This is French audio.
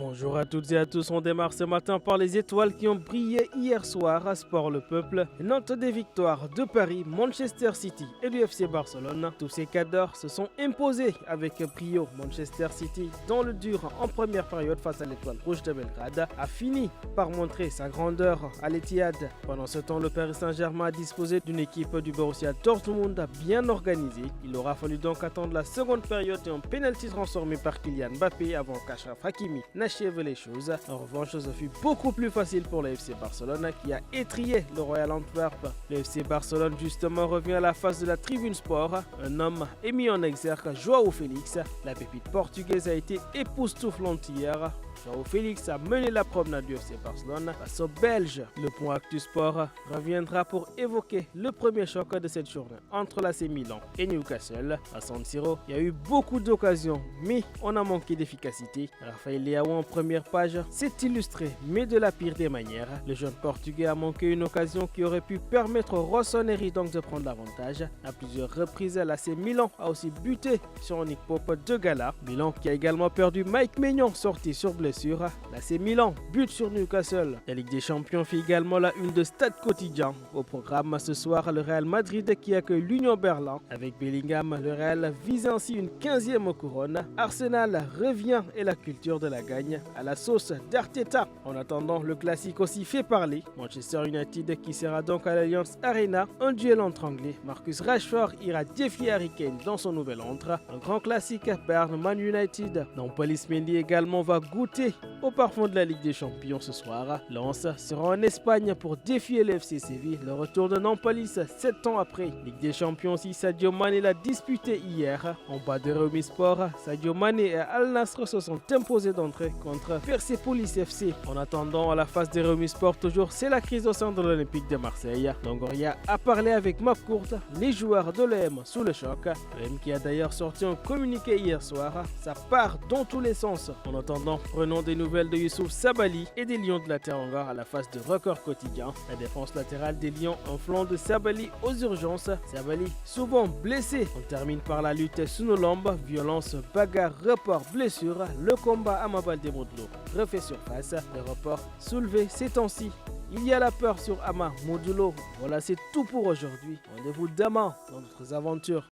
Bonjour à toutes et à tous, on démarre ce matin par les étoiles qui ont brillé hier soir à Sport le Peuple. Note des victoires de Paris, Manchester City et du FC Barcelone. Tous ces cadres se sont imposés avec brio. Manchester City, dans le dur en première période face à l'étoile rouge de Belgrade, a fini par montrer sa grandeur à l'Etihad. Pendant ce temps, le Paris Saint-Germain a disposé d'une équipe du Borussia Dortmund bien organisée. Il aura fallu donc attendre la seconde période et un pénalty transformé par Kylian Mbappé avant qu'Achraf Hakimi n'achève les choses. En revanche, ce fut beaucoup plus facile pour le FC Barcelone qui a étrillé le Royal Antwerp. Le FC Barcelone justement revient à la face de la tribune sport. Un homme est mis en exergue, Joao Félix. La pépite portugaise a été époustouflante hier. Joao Félix a mené la promenade du FC Barcelone face aux Belges. Le point Actu Sport reviendra pour évoquer le premier choc de cette journée entre l'AC Milan et Newcastle. À San Siro, il y a eu beaucoup d'occasions, mais on a manqué d'efficacité. Rafael Leao en première page s'est illustré, mais de la pire des manières. Le jeune Portugais a manqué une occasion qui aurait pu permettre au Rossoneri donc de prendre l'avantage. À plusieurs reprises, l'AC Milan a aussi buté sur Nick Pope de Gala. Milan qui a également perdu Mike Maignan sorti sur blessure. L'AC Milan bute sur Newcastle. La Ligue des Champions fait également la une de Stade Quotidien. Au programme ce soir, le Real Madrid qui accueille l'Union Berlin. Avec Bellingham, le Real vise ainsi une 15e couronne. Arsenal revient et la culture de la gagne à la sauce d'Arteta. En attendant, le classique aussi fait parler. Manchester United qui sera donc à l'Allianz Arena. Un duel entre Anglais. Marcus Rashford ira défier Harry Kane dans son nouvel entre. Un grand classique, Bayern Man United. Nampalys Mendy également va goûter au parfum de la Ligue des Champions ce soir. Lens sera en Espagne pour défier le FC Séville. Le retour de Nampalys 7 ans après. Ligue des Champions aussi, Sadio Mané l'a disputé hier. En bas de Rewmi Sport, Sadio Mané et Al Nassr se sont imposés d'entrée contre Persepolis FC. En attendant, à la face de Rewmi Sport, toujours, c'est la crise au sein de l'Olympique de Marseille. Longoria a parlé avec McCourt, les joueurs de l'OM sous le choc. L'OM qui a d'ailleurs sorti un communiqué hier soir. Ça part dans tous les sens. En attendant, prenons des nouvelles de Youssouf Sabaly et des Lions de la Teranga à la face de Record Quotidien. La défense latérale des Lions en flanc de Sabaly aux urgences. Sabaly souvent blessé. On termine par la lutte sous nos lombes. Violence, bagarre, report, blessure. Le combat à Mabalde Modlo refait surface. Le report soulevé ces temps-ci. Il y a la peur sur Ama Modulo. Voilà, c'est tout pour aujourd'hui. Rendez-vous demain dans d'autres aventures.